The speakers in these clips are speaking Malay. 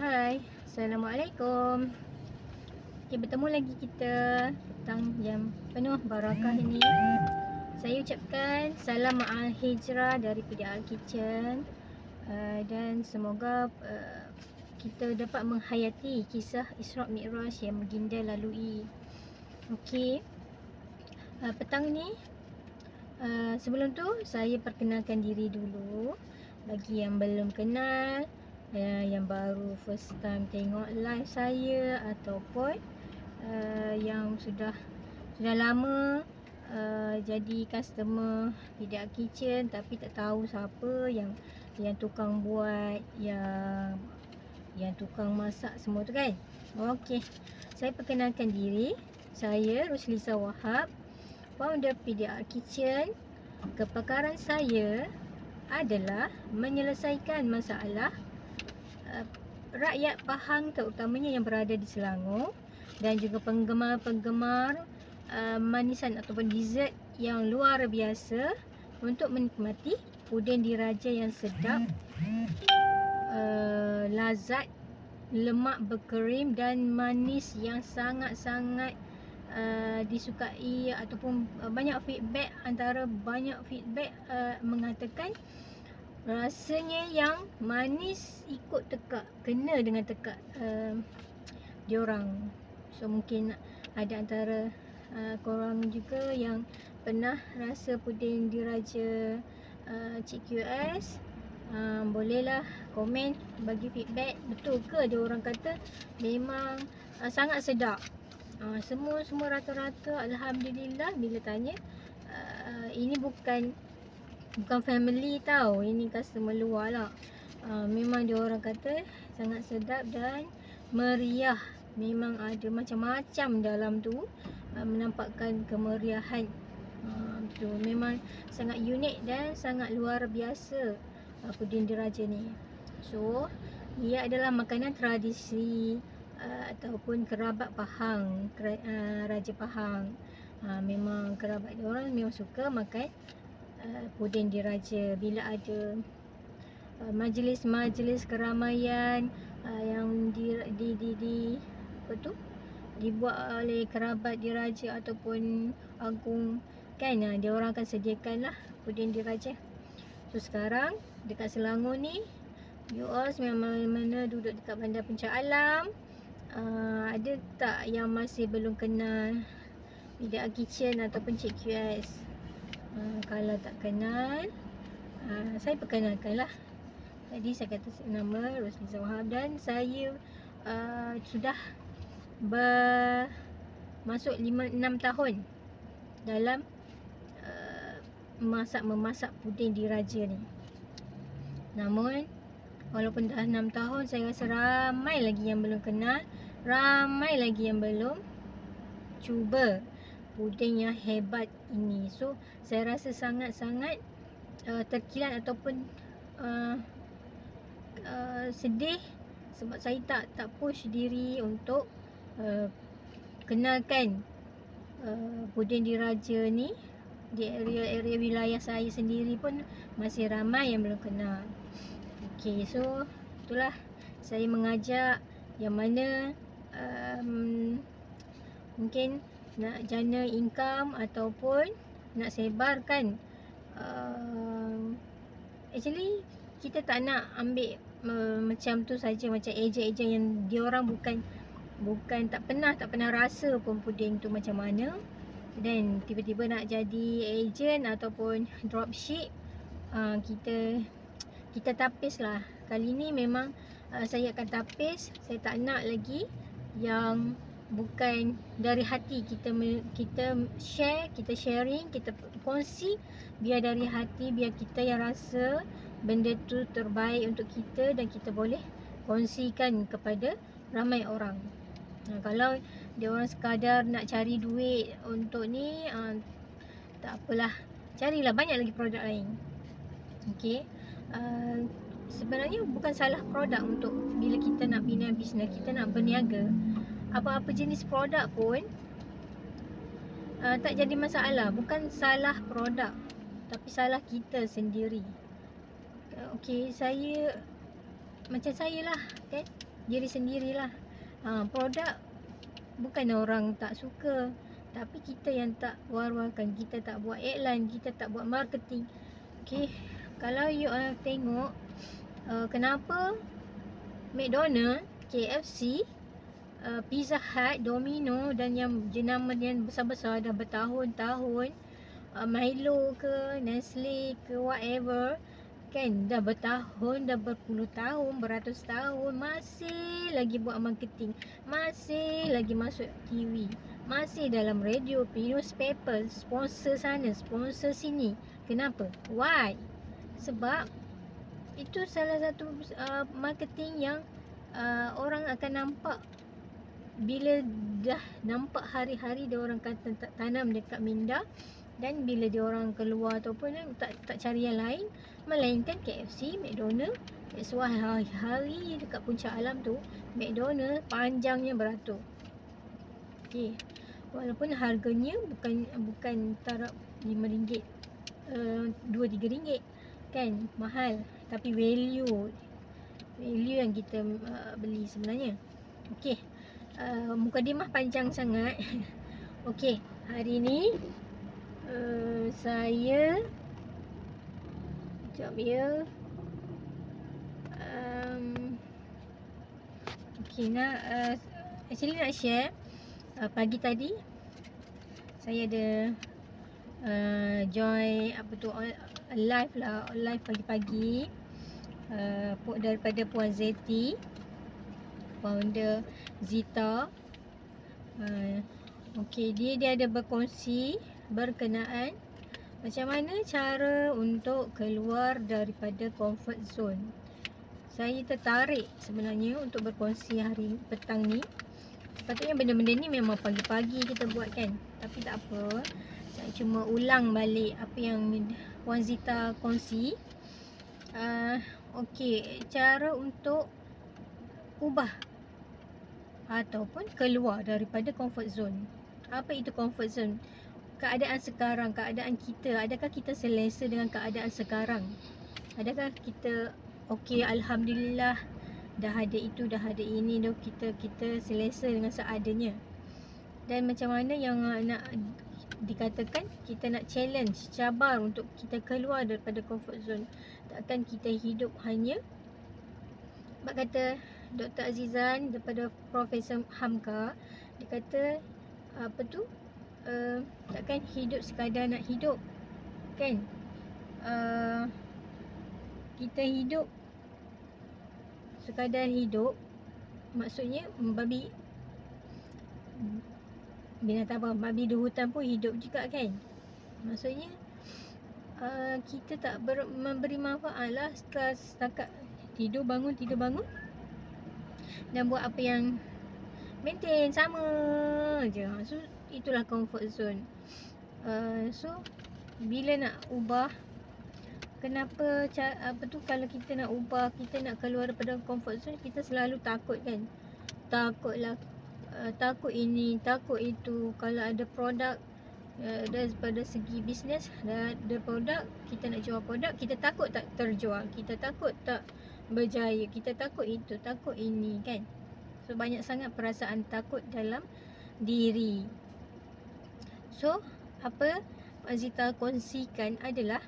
Hai, Assalamualaikum. Okay, bertemu lagi kita petang yang penuh barakah ini. Saya ucapkan salam ma'al hijrah dari PDR Kitchen, dan semoga kita dapat menghayati kisah Isra' Mi'raj yang baginda lalui. Okey, petang ni sebelum tu saya perkenalkan diri dulu bagi yang belum kenal, yang baru first time tengok live saya ataupun yang sudah lama jadi customer PDR Kitchen tapi tak tahu siapa yang tukang buat, yang tukang masak semua tu kan. Okey, saya perkenalkan diri. Saya Ruslisa Wahab, founder PDR Kitchen. Kepakaran saya adalah menyelesaikan masalah rakyat Pahang, terutamanya yang berada di Selangor, dan juga penggemar-penggemar manisan ataupun dessert yang luar biasa untuk menikmati puding diraja yang sedap, lazat, lemak berkrim dan manis yang sangat-sangat disukai. Ataupun banyak feedback mengatakan rasanya yang manis ikut tekak, kena dengan tekak diorang. So mungkin ada antara korang juga yang pernah rasa puding diraja Cik QS. Bolehlah komen bagi feedback, betul ke diorang kata memang sangat sedap. Semua rata-rata alhamdulillah bila tanya. Ini bukan family tau, ini customer luar lah. Memang diorang kata sangat sedap dan meriah. Memang ada macam-macam dalam tu, menampakkan kemeriahan. Memang sangat unik dan sangat luar biasa puding diraja ni. So ia adalah makanan tradisi ataupun kerabat Pahang, Raja Pahang. Memang kerabat diorang memang suka makan puding diraja. Bila ada majlis-majlis keramaian yang dibuat oleh kerabat diraja ataupun agung kan, dia orang akan sediakanlah puding diraja. So sekarang dekat Selangor ni, you all mana duduk dekat Bandar Puncak Alam, ada tak yang masih belum kenal PDR Kitchen ataupun Cik QS? Kalau tak kenal, saya perkenalkan lah. Tadi saya kata nama Ruslisa Wahab dan saya sudah masuk 5-6 tahun dalam memasak puding diraja ni. Namun walaupun dah 6 tahun, saya rasa ramai lagi yang belum kenal, ramai lagi yang belum cuba puding yang hebat ini. So saya rasa sangat-sangat terkilat ataupun sedih sebab saya tak push diri untuk kenalkan puding diraja ni. Di area wilayah saya sendiri pun masih ramai yang belum kenal. Okey, so itulah saya mengajak yang mana mungkin nak jana income ataupun nak sebarkan. Actually kita tak nak ambil macam tu saja, macam ejen-ejen yang diorang bukan tak pernah rasa pun puding tu macam mana, dan tiba-tiba nak jadi ejen ataupun dropship. Kita tapis lah. Kali ni memang saya akan tapis. Saya tak nak lagi yang bukan dari hati. Kita share, kita sharing, kita kongsi biar dari hati, biar kita yang rasa benda tu terbaik untuk kita dan kita boleh kongsikan kepada ramai orang. Kalau dia orang sekadar nak cari duit untuk ni, tak apalah, carilah banyak lagi produk lain. Okey, sebenarnya bukan salah produk untuk bila kita nak bina bisnes, kita nak berniaga. Apa-apa jenis produk pun tak jadi masalah. Bukan salah produk, tapi salah kita sendiri. Okey, macam saya lah kan, diri sendirilah. Produk bukan orang tak suka, tapi kita yang tak war-warkan, kita tak buat iklan, kita tak buat marketing. Okay, kalau you tengok kenapa McDonald, KFC, Pizza Hut, Domino dan yang jenama yang besar-besar dah bertahun-tahun, Milo ke, Nestle ke, whatever, kan, dah bertahun, dah berpuluh tahun, beratus tahun, masih lagi buat marketing, masih lagi masuk TV, masih dalam radio, newspaper, sponsor sana, sponsor sini. Kenapa? Why? Sebab itu salah satu marketing yang orang akan nampak. Bila dah nampak hari-hari dia orang kata tanam dekat minda, dan bila dia orang keluar ataupun tak cari yang lain melainkan KFC, McDonald. That's why hari-hari dekat puncak alam tu McDonald panjangnya beratur. Okay, walaupun harganya bukan taraf RM5, RM2-3 kan, mahal, tapi value yang kita beli sebenarnya. Okay, mukadimah panjang sangat. Okay, hari ni saya sekejap ya. Okay, actually nak share pagi tadi saya ada join live pagi-pagi daripada Puan Zeti, founder Zita. Okay, dia ada berkongsi berkenaan macam mana cara untuk keluar daripada comfort zone. Saya tertarik sebenarnya untuk berkongsi hari petang ni. Sepatutnya benda-benda ni memang pagi-pagi kita buat kan, tapi tak apa, saya cuma ulang balik apa yang Puan Zita kongsi. Okay, cara untuk ubah ataupun keluar daripada comfort zone. Apa itu comfort zone? Keadaan sekarang, keadaan kita, adakah kita selesa dengan keadaan sekarang? Adakah kita okey, alhamdulillah, dah ada itu, dah ada ini, dah kita selesa dengan seadanya? Dan macam mana yang nak dikatakan kita nak challenge, cabar untuk kita keluar daripada comfort zone. Takkan kita hidup hanya, sebab kata Dr. Azizan daripada Profesor Hamka, dia kata takkan hidup sekadar nak hidup kan. Kita hidup sekadar hidup, maksudnya binatang apa, babi di hutan pun hidup juga kan. Maksudnya kita tak memberi manfaat lah setakat tidur bangun dan buat apa yang maintain sama je. So itulah comfort zone. So bila nak ubah, kenapa kalau kita nak ubah, kita nak keluar daripada comfort zone, kita selalu takut kan. Takut ini, takut itu. Kalau ada produk, daripada segi bisnes, ada produk, kita nak jual produk, kita takut tak terjual, kita takut tak berjaya, kita takut itu, takut ini kan. So banyak sangat perasaan takut dalam diri. So apa Azita kongsikan adalah,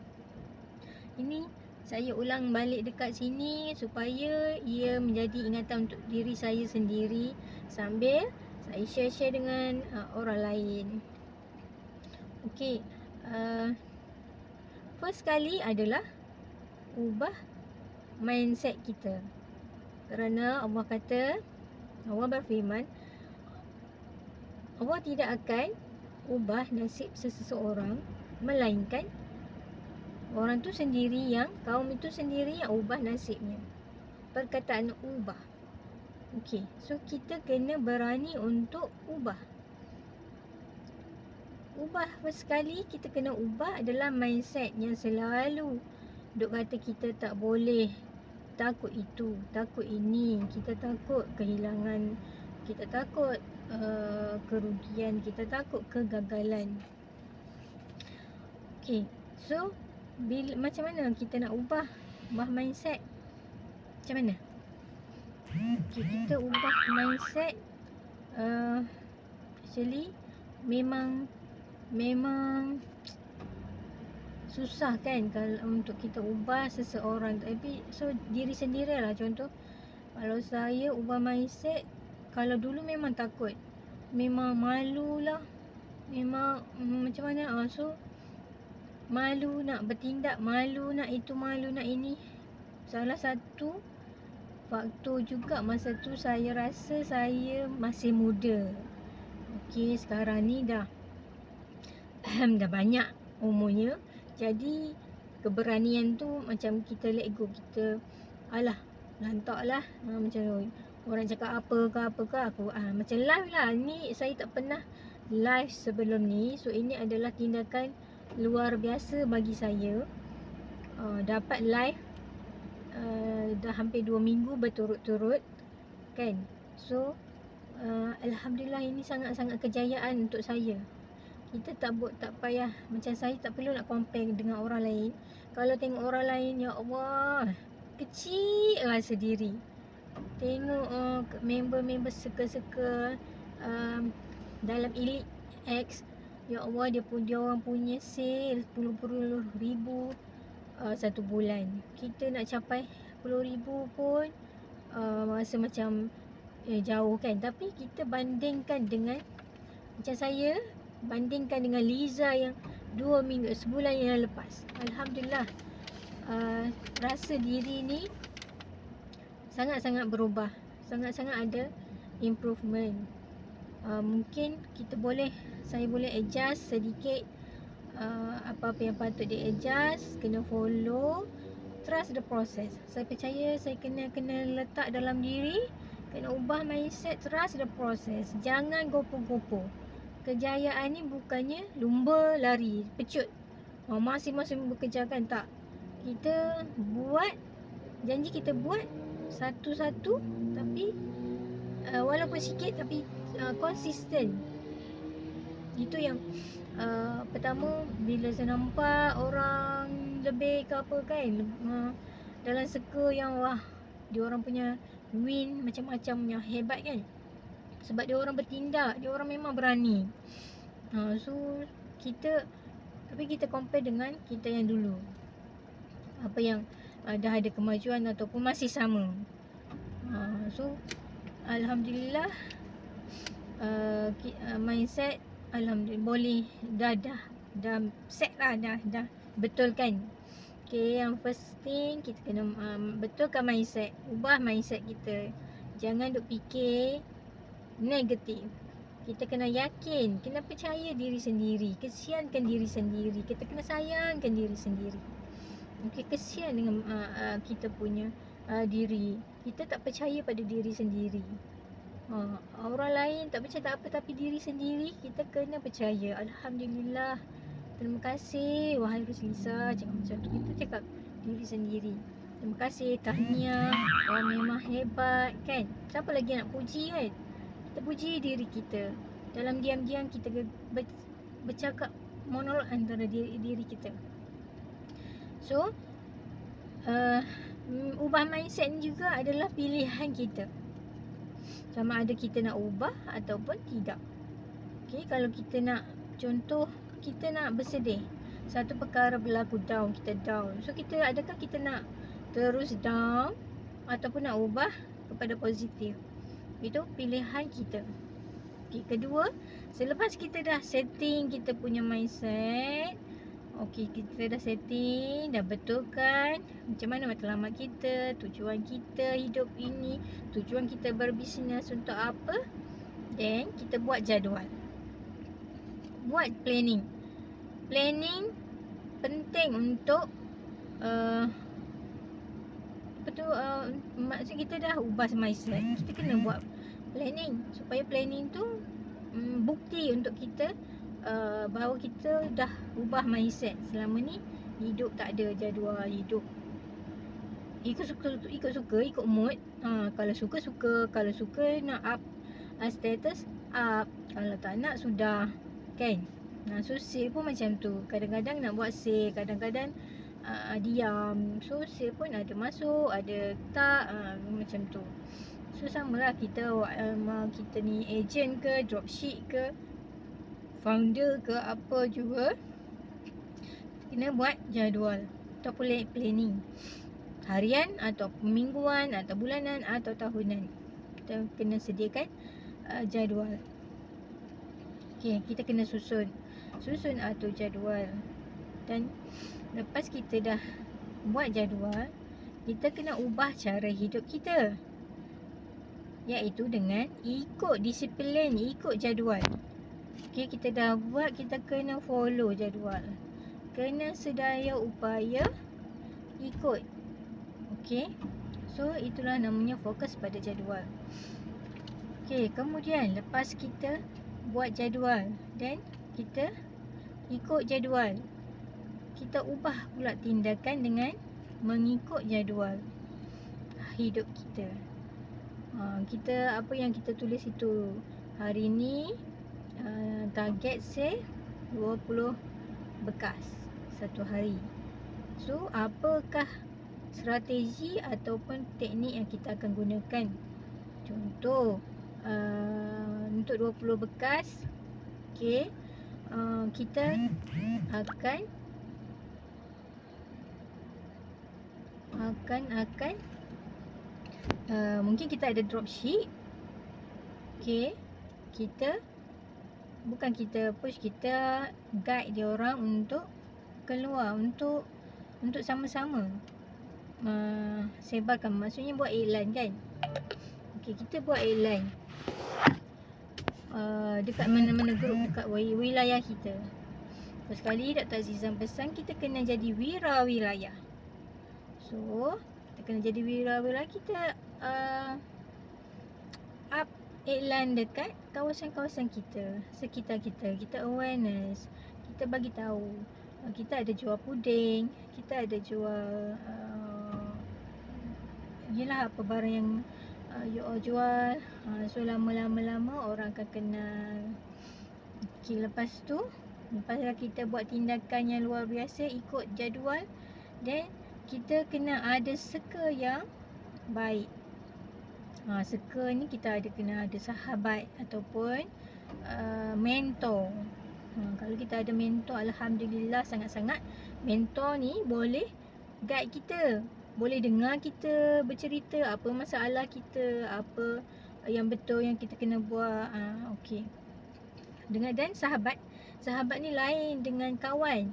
ini saya ulang balik dekat sini supaya ia menjadi ingatan untuk diri saya sendiri, sambil saya share dengan orang lain. Okay, first kali adalah ubah mindset kita. Kerana Allah kata, Allah berfirman, Allah tidak akan ubah nasib seseorang, melainkan orang tu sendiri yang, kaum itu sendiri yang ubah nasibnya. Perkataan ubah. Okay, so kita kena berani untuk ubah. First kali kita kena ubah adalah mindset yang selalu duk kata kita tak boleh, takut itu, takut ini, kita takut kehilangan, kita takut kerugian, kita takut kegagalan. Okay, so macam mana kita nak ubah mindset? Macam mana? Okay, kita ubah mindset actually memang susah kan kalau untuk kita ubah seseorang. Tapi so diri sendirilah. Contoh, kalau saya ubah mindset, kalau dulu memang takut, memang malu lah, memang macam mana, so malu nak bertindak, malu nak itu, malu nak ini. Salah satu faktor juga masa tu saya rasa saya masih muda. Okey, sekarang ni dah dah banyak umurnya. Jadi keberanian tu macam kita let go. Kita alah, lantak lah, macam orang cakap apa ke aku macam live lah. Ni saya tak pernah live sebelum ni. So ini adalah tindakan luar biasa bagi saya. Dapat live dah hampir 2 minggu berturut-turut kan. So Alhamdulillah, ini sangat-sangat kejayaan untuk saya. Kita tak payah, macam saya tak perlu nak compare dengan orang lain. Kalau tengok orang lain, ya Allah, kecil rasa diri. Tengok member-member circle dalam Elite X, ya Allah, dia orang punya sale 10 ribu satu bulan. Kita nak capai 10 ribu pun rasa macam jauh kan. Tapi kita bandingkan dengan, macam saya bandingkan dengan Liza yang 2 minggu, sebulan yang lepas. Alhamdulillah, rasa diri ni sangat-sangat berubah, sangat-sangat ada improvement. Mungkin saya boleh adjust sedikit, apa-apa yang patut di adjust, kena follow, trust the process. Saya percaya saya kena letak dalam diri, kena ubah mindset, trust the process. Jangan gopoh-gopoh. Kejayaan ni bukannya lumba lari pecut, masing-masing bekerja kan, tak. Kita buat janji, kita buat satu-satu, tapi walaupun sikit tapi konsisten. Itu yang pertama, bila saya nampak orang lebih ke apa kan, dalam circle yang wah, dia orang punya win macam-macam yang hebat kan. Sebab dia orang bertindak, dia orang memang berani. So kita compare dengan kita yang dulu, apa yang dah ada kemajuan ataupun masih sama. So Alhamdulillah, mindset Alhamdulillah boleh, dah set lah, dah betul kan. Okay, yang first thing kita kena betulkan mindset, ubah mindset kita. Jangan duk fikir negatif. Kita kena yakin, kena percaya diri sendiri, kesiankan diri sendiri. Kita kena sayangkan diri sendiri. Okay, kesian dengan kita punya diri. Kita tak percaya pada diri sendiri. Orang lain tak percaya tak apa, tapi diri sendiri kita kena percaya. Alhamdulillah, terima kasih wahai Ruslisa, cakap macam tu. Kita cakap diri sendiri, terima kasih, tahniah, memang hebat kan. Siapa lagi nak puji kan? Kita puji diri kita. Dalam diam-diam kita bercakap monolog antara diri kita. So ubah mindset ni juga adalah pilihan kita, sama ada kita nak ubah ataupun tidak. Okay, kalau kita nak, contoh kita nak bersedih, satu perkara berlaku, down, kita down. So adakah kita nak terus down ataupun nak ubah kepada positif? Itu pilihan kita. Okay, kedua, selepas kita dah setting kita punya mindset, okay, kita dah setting, dah betulkan macam mana matlamat kita, tujuan kita hidup ini, tujuan kita berbisnes untuk apa, then kita buat jadual, buat planning. Planning penting untuk maksud kita dah ubah mindset, kita kena buat planning, supaya planning tu bukti untuk kita bahawa kita dah ubah mindset. Selama ni hidup tak ada jadual, hidup ikut suka, ikut mood. Kalau suka, kalau suka nak up status, up. Kalau tak nak, sudah kan. So sale pun macam tu, kadang-kadang nak buat sale, kadang-kadang diam. So sale pun ada masuk, ada tak, macam tu. So samalah kita kita ni agent ke, dropship ke, founder ke, apa juga kena buat jadual ataupun planning harian atau mingguan atau bulanan atau tahunan. Kita kena sediakan jadual. Okey, kita kena susun atur jadual. Dan lepas kita dah buat jadual, kita kena ubah cara hidup kita, iaitu dengan ikut disiplin, ikut jadual. Okey, kita dah buat, kita kena follow jadual, kena sedaya upaya ikut. Okey, so itulah namanya fokus pada jadual. Okey, kemudian lepas kita buat jadual dan kita ikut jadual, kita ubah pula tindakan dengan mengikut jadual hidup kita. Kita apa yang kita tulis itu, hari ni target sale 20 bekas satu hari. So apakah strategi ataupun teknik yang kita akan gunakan? Contoh untuk 20 bekas, okey, kita akan mungkin kita ada dropship. Okey, kita push, kita guide dia orang untuk keluar, untuk sama-sama sebarkan, maksudnya buat iklan kan. Okey, kita buat iklan dekat mana-mana grup dekat wilayah kita. Sekali Dr. Azizan pesan kita kena jadi wira wilayah. So kita kena jadi wira wilayah, kita up iklan dekat kawasan-kawasan kita, sekitar kita. Kita awareness, kita bagi tahu kita ada jual puding, kita ada jual yelah apa barang yang you all jual. So lama-lama orang akan kenal. Okay, lepas kita buat tindakan yang luar biasa ikut jadual, dan kita kena ada circle yang baik. Circle ni kita kena ada sahabat ataupun mentor. Kalau kita ada mentor, alhamdulillah sangat-sangat. Mentor ni boleh guide kita, boleh dengar kita bercerita apa masalah kita, apa yang betul yang kita kena buat. Okey. Dan sahabat ni lain dengan kawan.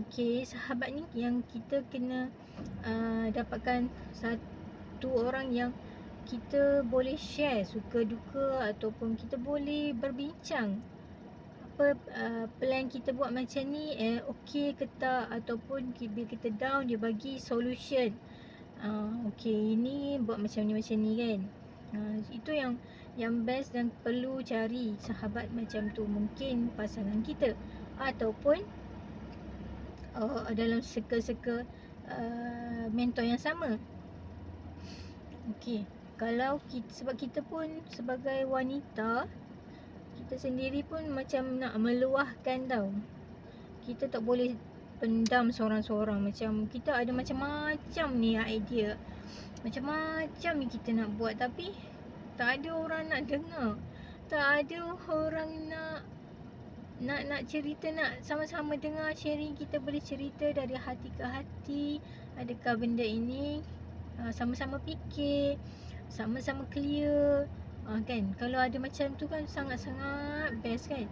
Okey, sahabat ni yang kita kena dapatkan satu orang yang kita boleh share suka duka, ataupun kita boleh berbincang apa plan kita buat macam ni okey ke tak, ataupun bila kita down dia bagi solution. Okey, ini buat macam ni kan. Itu yang best dan perlu cari sahabat macam tu. Mungkin pasangan kita ataupun dalam circle mentor yang sama. Okey, kalau sebab kita pun sebagai wanita, kita sendiri pun macam nak meluahkan tau. Kita tak boleh pendam seorang-seorang. Macam kita ada macam-macam ni idea, macam-macam ni kita nak buat, tapi tak ada orang nak dengar, tak ada orang nak cerita, nak sama-sama dengar sharing. Kita boleh cerita dari hati ke hati, adakah benda ini sama-sama fikir, sama-sama clear. Kan, kalau ada macam tu kan sangat-sangat best kan.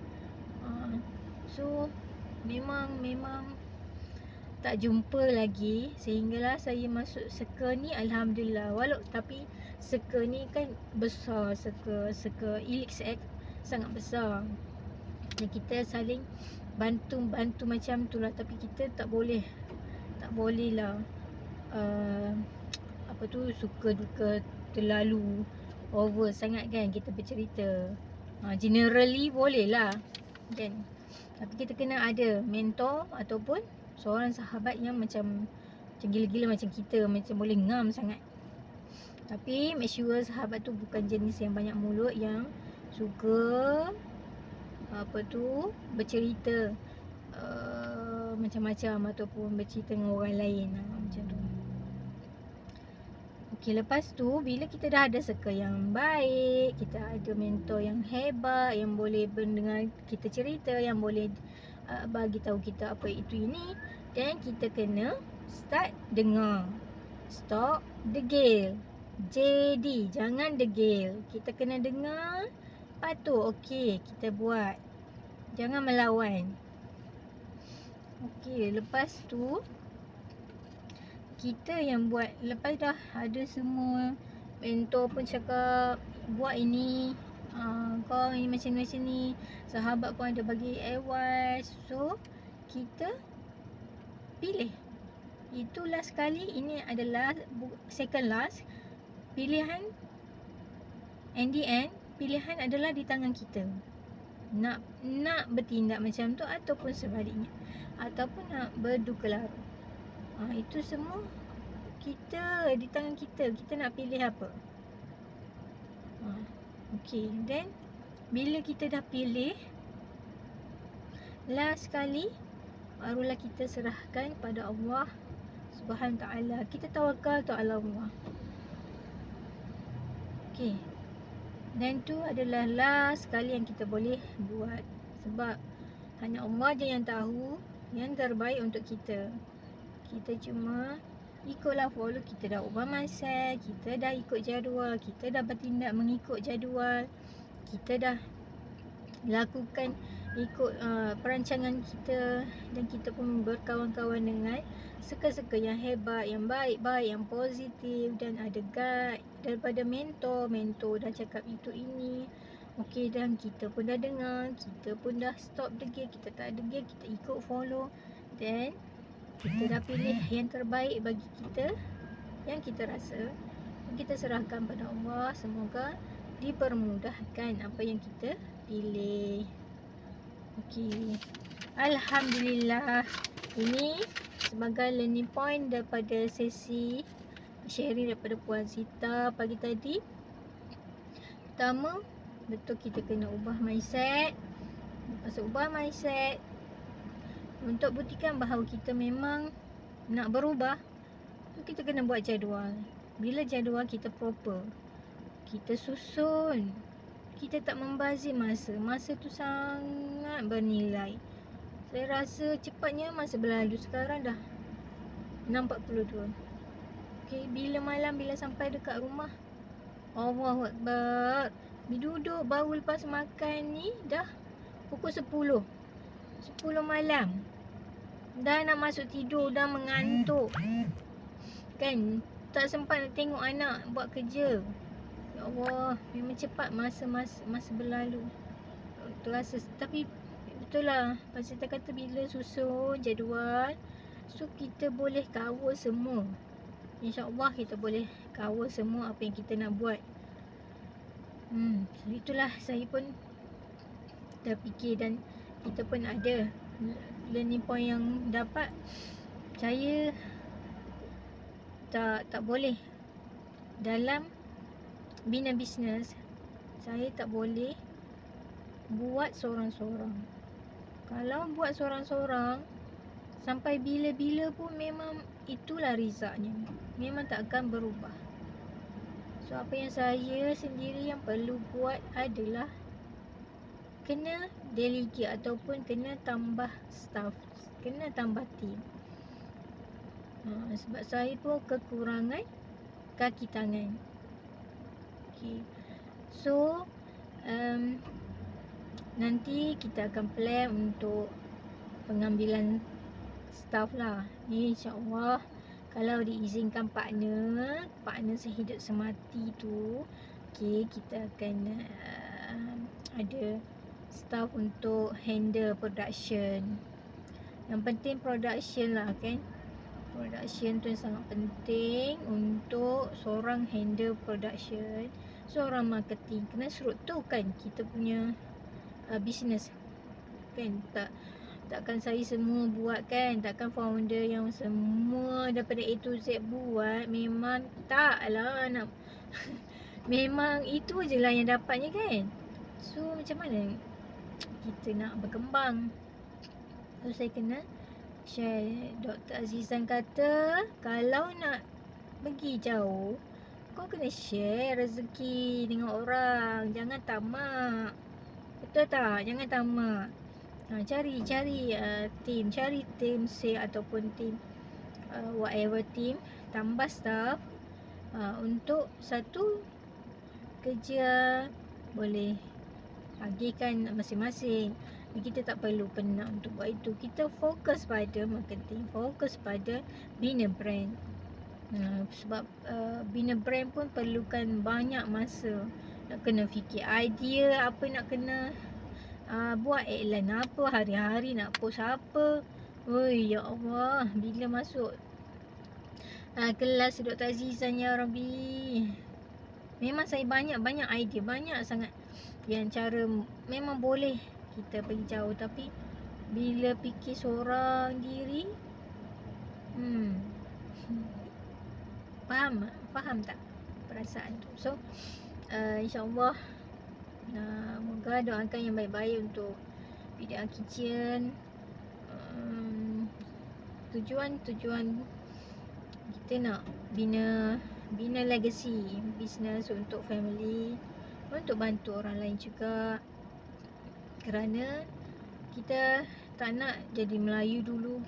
So memang tak jumpa lagi, sehinggalah saya masuk circle ni. Alhamdulillah, tapi circle ni kan besar, circle Elix X sangat besar. Dan kita saling bantu macam tu lah. Tapi kita tak boleh lah suka duka terlalu over sangat kan kita bercerita. Generally boleh lah kan, tapi kita kena ada mentor ataupun seorang sahabat yang macam gila-gila macam kita, macam boleh ngam sangat. Tapi make sure sahabat tu bukan jenis yang banyak mulut, yang suka bercerita macam-macam ataupun bercerita dengan orang lain, macam tu. Okey, lepas tu bila kita dah ada circle yang baik, kita ada mentor yang hebat, yang boleh mendengar kita cerita, yang boleh bagi tahu kita apa itu ini, then kita kena start dengar. Stop degil. JD, jangan degil. Kita kena dengar, lepas tu okey, kita buat. Jangan melawan. Okey, lepas tu kita yang buat. Lepas dah ada semua, mentor pun cakap buat ini, kau ini macam ni, sahabat pun ada bagi advice. So kita pilih. Itu last kali, ini adalah second last. Pilihan in the end, pilihan adalah di tangan kita. Nak bertindak macam tu ataupun sebaliknya, ataupun nak berduka larut. Itu semua kita di tangan kita. Kita nak pilih apa. Okay, then bila kita dah pilih, last kali barulah kita serahkan pada Allah Subhanahu Ta'ala. Kita tawakal tu ala Allah. Okay, dan tu adalah last kali yang kita boleh buat. Sebab hanya Allah je yang tahu yang terbaik untuk kita. Kita cuma ikutlah, follow. Kita dah ubah mindset, kita dah ikut jadual, kita dah bertindak mengikut jadual, kita dah lakukan ikut perancangan kita, dan kita pun berkawan-kawan dengan circle-circle yang hebat, yang baik-baik, yang positif, dan ada guide daripada mentor dah cakap itu ini. Okey, dan kita pun dah dengar, kita pun dah stop degil, kita tak degil, kita ikut follow, then kita dah pilih yang terbaik bagi kita, yang kita rasa. Kita serahkan pada Allah. Semoga dipermudahkan apa yang kita pilih. Okey, Alhamdulillah. Ini sebagai learning point daripada sesi sharing daripada Puan Sita pagi tadi. Pertama, betul kita kena ubah mindset. Lepas ubah mindset, untuk buktikan bahawa kita memang nak berubah, kita kena buat jadual. Bila jadual kita proper, kita susun, kita tak membazir masa. Masa tu sangat bernilai. Saya rasa cepatnya masa berlalu. Sekarang dah 6.42. Okay, bila malam, bila sampai dekat rumah, Allahu Akbar, duduk baru lepas makan ni dah pukul 10 malam. Dah nak masuk tidur, dah mengantuk. Kan, tak sempat nak tengok anak buat kerja. Ya Allah, memang cepat masa berlalu. Terasa, tapi betul lah Pak Sita kata, bila susun jadual, so kita boleh cover semua. InsyaAllah kita boleh cover semua apa yang kita nak buat. So itulah saya pun terfikir, dan kita pun ada learning point yang dapat. Saya tak boleh dalam bina bisnes, saya tak boleh buat sorang-sorang. Kalau buat sorang-sorang sampai bila-bila pun, memang itulah rizaknya, memang tak akan berubah. So apa yang saya sendiri yang perlu buat adalah kena delegate ataupun kena tambah staff, kena tambah team. Sebab saya pun kekurangan kaki tangan. Okay. So nanti kita akan plan untuk pengambilan staff lah. Ni insyaAllah kalau diizinkan partner sehidup semati tu, okay, kita akan ada staff untuk handle production. Yang penting production lah kan. Production tu sangat penting untuk seorang handle production, seorang marketing. Kena seruntukkan kita punya business kan. Takkan saya semua buat kan. Takkan founder yang semua daripada A to Z buat. Memang tak lah nak memang itu je lah yang dapatnya kan. So macam mana kita nak berkembang? So saya kena share. Dr. Azizan kata, kalau nak pergi jauh, kau kena share rezeki dengan orang. Jangan tamak. Betul tak? Jangan tamak. Cari team sale ataupun team whatever team, tambah staff untuk satu kerja boleh bagikan masing-masing. Kita tak perlu penat untuk buat itu. Kita fokus pada marketing, fokus pada bina brand. Sebab bina brand pun perlukan banyak masa. Nak kena fikir idea apa nak kena buat iklan apa, hari-hari nak post apa. Oi ya Allah, bila masuk kelas Dr. Azizan ya Rabbi. Memang saya banyak idea, banyak sangat yang cara memang boleh kita pergi jauh, tapi bila fikir seorang diri faham tak perasaan tu. So insyaAllah moga doakan yang baik-baik untuk PDR Kitchen. Tujuan kita nak bina legacy bisnes untuk family, untuk bantu orang lain juga. Kerana kita tak nak jadi Melayu dulu.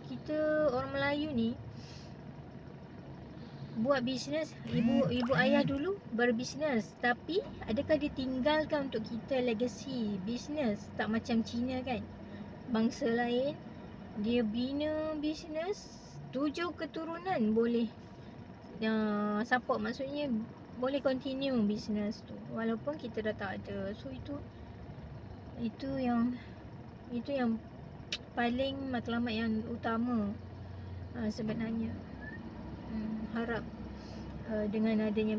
Kita orang Melayu ni buat bisnes, ibu ayah dulu berbisnes, tapi adakah dia tinggalkan untuk kita legacy bisnes? Tak macam Cina kan, bangsa lain dia bina bisnes 7 keturunan boleh support, maksudnya boleh continue bisnes tu walaupun kita dah tak ada. So itu yang paling matlamat yang utama sebenarnya. Harap dengan adanya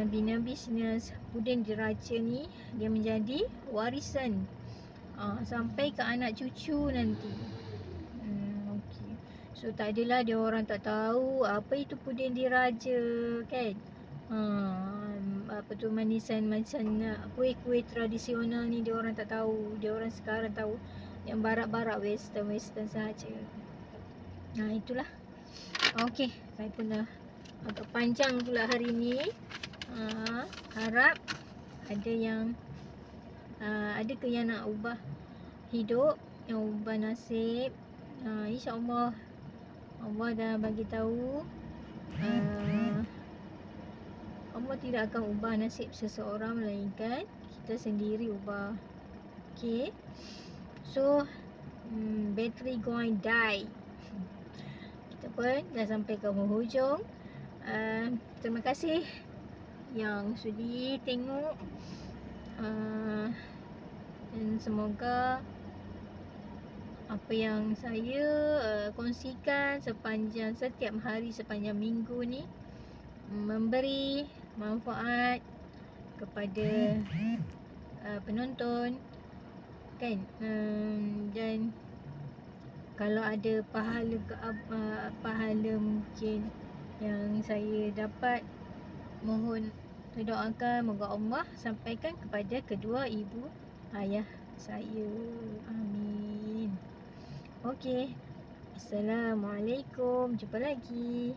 bina bisnes Pudin Diraja ni, dia menjadi warisan sampai ke anak cucu nanti. Okay. So tak adalah dia orang tak tahu apa itu Pudin Diraja kan. Apa tu manisan kuih-kuih tradisional ni dia orang tak tahu. Dia orang sekarang tahu yang barat-barat, western sahaja. Itulah. Okey, saya pun dah agak panjang pula hari ni. Harap ada yang ada yang nak ubah hidup, yang ubah nasib. InsyaAllah Allah dah bagi tahu Allah tidak akan ubah nasib seseorang melainkan kita sendiri ubah. Okay, so battery going die. Kita pun dah sampai ke penghujung. Terima kasih yang sudi tengok, dan semoga apa yang saya kongsikan setiap hari sepanjang minggu ni memberi manfaat kepada penonton kan. Dan kalau ada pahala mungkin yang saya dapat, mohon doakan moga Allah sampaikan kepada kedua ibu ayah saya. Amin. Okey. Assalamualaikum. Jumpa lagi.